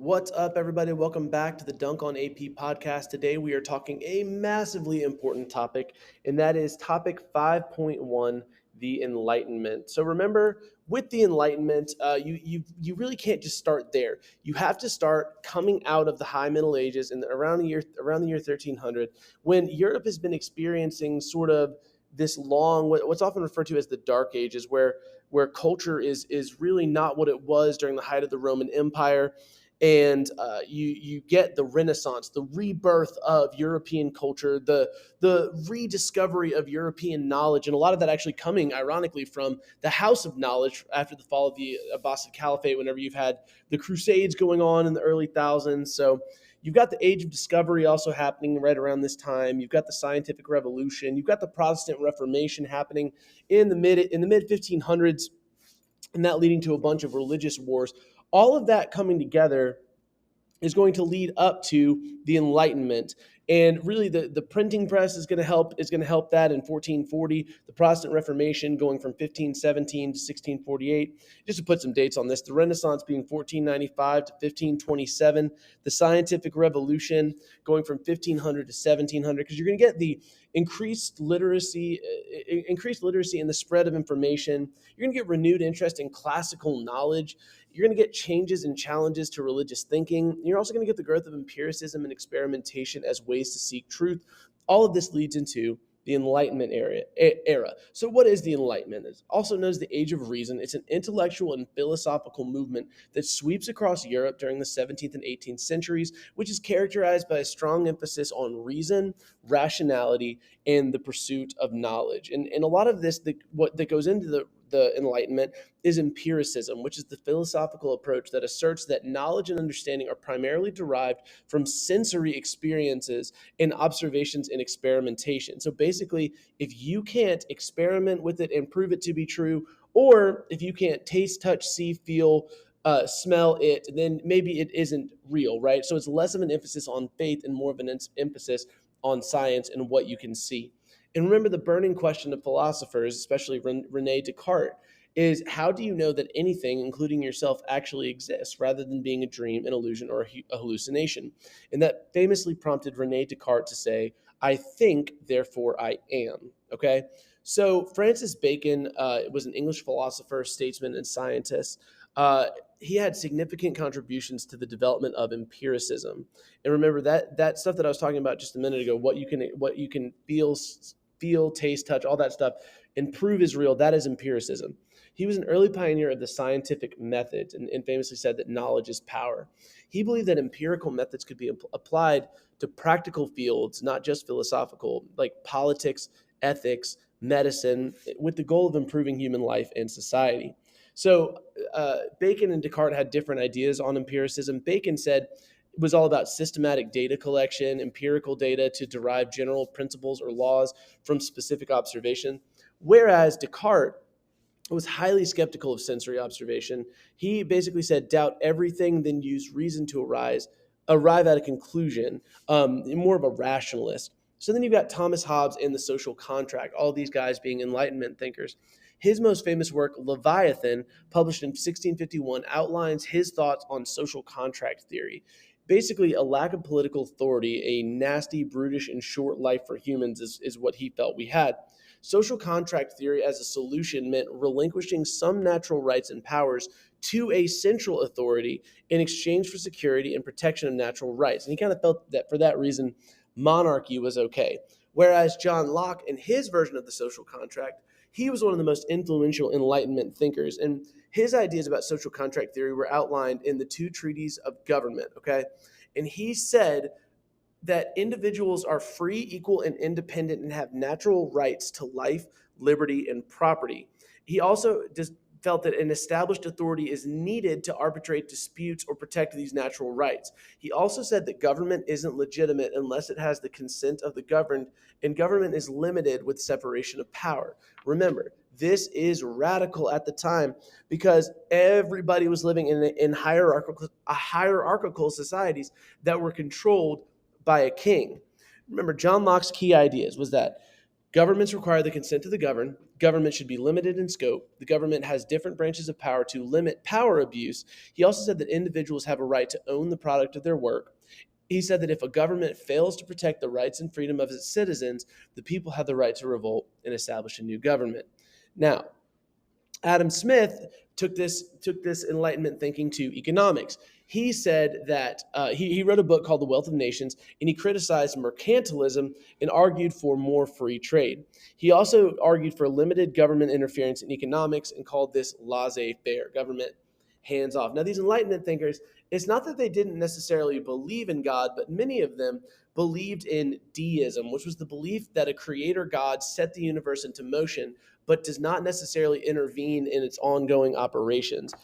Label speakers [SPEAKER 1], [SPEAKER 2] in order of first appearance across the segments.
[SPEAKER 1] What's up, everybody? Welcome back to the Dunk on AP podcast. Today, we are talking a massively important topic, and that is topic 5.1, the Enlightenment. So, remember, with the Enlightenment, you really can't just start there. You have to start coming out of the High Middle Ages and around the year 1300, when Europe has been experiencing sort of this long, what's often referred to as the Dark Ages, where culture is really not what it was during the height of the Roman Empire, and you get the Renaissance, the rebirth of European culture, the rediscovery of European knowledge, and a lot of that actually coming, ironically, from the House of Knowledge after the fall of the Abbasid Caliphate. Whenever you've had the Crusades going on in the early thousands, so you've got the Age of Discovery also happening right around this time. You've got the Scientific Revolution. You've got the Protestant Reformation happening in the mid 1500s, and that leading to a bunch of religious wars. All of that coming together is going to lead up to the Enlightenment. And really the printing press is going to help that in 1440, the Protestant Reformation going from 1517 to 1648. Just to put some dates on this, the Renaissance being 1495 to 1527, the Scientific Revolution going from 1500 to 1700, because you're going to get the increased literacy in the spread of information. You're going to get renewed interest in classical knowledge. You're going to get changes and challenges to religious thinking. You're also going to get the growth of empiricism and experimentation as ways to seek truth. All of this leads into the Enlightenment era. So what is the Enlightenment? It's also known as the Age of Reason. It's an intellectual and philosophical movement that sweeps across Europe during the 17th and 18th centuries, which is characterized by a strong emphasis on reason, rationality, and the pursuit of knowledge. And a lot of this, what that goes into the Enlightenment is empiricism, which is the philosophical approach that asserts that knowledge and understanding are primarily derived from sensory experiences and observations and experimentation. So basically, if you can't experiment with it and prove it to be true, or if you can't taste, touch, see, feel, smell it, then maybe it isn't real, right? So it's less of an emphasis on faith and more of an emphasis on science and what you can see. And remember, the burning question of philosophers, especially Rene Descartes, is how do you know that anything, including yourself, actually exists rather than being a dream, an illusion, or a hallucination? And that famously prompted Rene Descartes to say, I think, therefore I am. Okay? So Francis Bacon was an English philosopher, statesman, and scientist. He had significant contributions to the development of empiricism. And remember that stuff that I was talking about just a minute ago, what you can feel, taste, touch, all that stuff, and prove is real. That is empiricism. He was an early pioneer of the scientific method and famously said that knowledge is power. He believed that empirical methods could be applied to practical fields, not just philosophical, like politics, ethics, medicine, with the goal of improving human life and society. So Bacon and Descartes had different ideas on empiricism. Bacon said it was all about systematic data collection, empirical data to derive general principles or laws from specific observation. Whereas Descartes was highly skeptical of sensory observation. He basically said, doubt everything, then use reason to arrive at a conclusion, more of a rationalist. So then you've got Thomas Hobbes and the social contract, all these guys being Enlightenment thinkers. His most famous work, Leviathan, published in 1651, outlines his thoughts on social contract theory. Basically, a lack of political authority, a nasty, brutish, and short life for humans is what he felt we had. Social contract theory as a solution meant relinquishing some natural rights and powers to a central authority in exchange for security and protection of natural rights. And he kind of felt that for that reason, monarchy was okay. Whereas John Locke, in his version of the social contract, he was one of the most influential Enlightenment thinkers. And his ideas about social contract theory were outlined in the two treaties of government, okay? And he said that individuals are free, equal, and independent and have natural rights to life, liberty, and property. He also just felt that an established authority is needed to arbitrate disputes or protect these natural rights. He also said that government isn't legitimate unless it has the consent of the governed, and government is limited with separation of power. Remember, this is radical at the time because everybody was living in hierarchical societies that were controlled by a king. Remember, John Locke's key ideas was that Governments require the consent of the governed. Government should be limited in scope. The government has different branches of power to limit power abuse. He also said that individuals have a right to own the product of their work. He said that if a government fails to protect the rights and freedom of its citizens, the people have the right to revolt and establish a new government. Now, Adam Smith took this Enlightenment thinking to economics. He said that he wrote a book called The Wealth of Nations, and he criticized mercantilism and argued for more free trade. He also argued for limited government interference in economics and called this laissez-faire, government hands off. Now, these Enlightenment thinkers, it's not that they didn't necessarily believe in God, but many of them believed in deism, which was the belief that a creator God set the universe into motion, but does not necessarily intervene in its ongoing operations.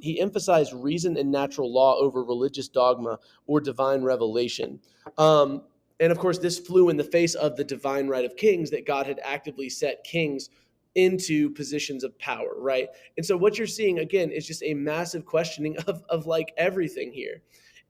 [SPEAKER 1] He emphasized reason and natural law over religious dogma or divine revelation. And of course, this flew in the face of the divine right of kings, that God had actively set kings into positions of power, right? And so what you're seeing again is just a massive questioning of like everything here.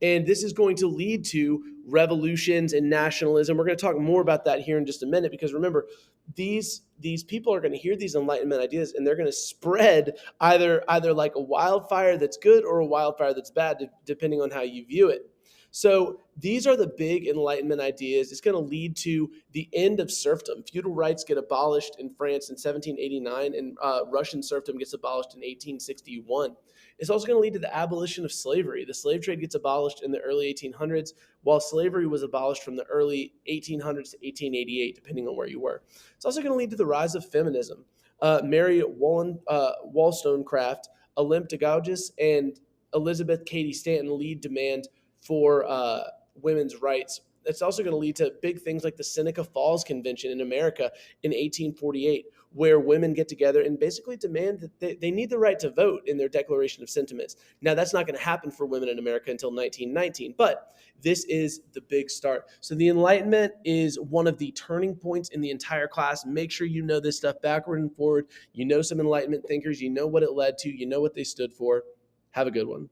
[SPEAKER 1] And this is going to lead to revolutions and nationalism. We're going to talk more about that here in just a minute, because remember, these people are going to hear these Enlightenment ideas, and they're going to spread either like a wildfire that's good or a wildfire that's bad, depending on how you view it. So these are the big Enlightenment ideas. It's going to lead to the end of serfdom. Feudal rights get abolished in France in 1789, and Russian serfdom gets abolished in 1861. It's also going to lead to the abolition of slavery. The slave trade gets abolished in the early 1800s, while slavery was abolished from the early 1800s to 1888, depending on where you were. It's also going to lead to the rise of feminism. Mary Wollstonecraft, Olympe de Gouges, and Elizabeth Cady Stanton lead demand for women's rights. It's also going to lead to big things like the Seneca Falls Convention in America in 1848, where women get together and basically demand that they need the right to vote in their Declaration of Sentiments. Now, that's not going to happen for women in America until 1919, but this is the big start. So the Enlightenment is one of the turning points in the entire class. Make sure you know this stuff backward and forward. You know some Enlightenment thinkers. You know what it led to. You know what they stood for. Have a good one.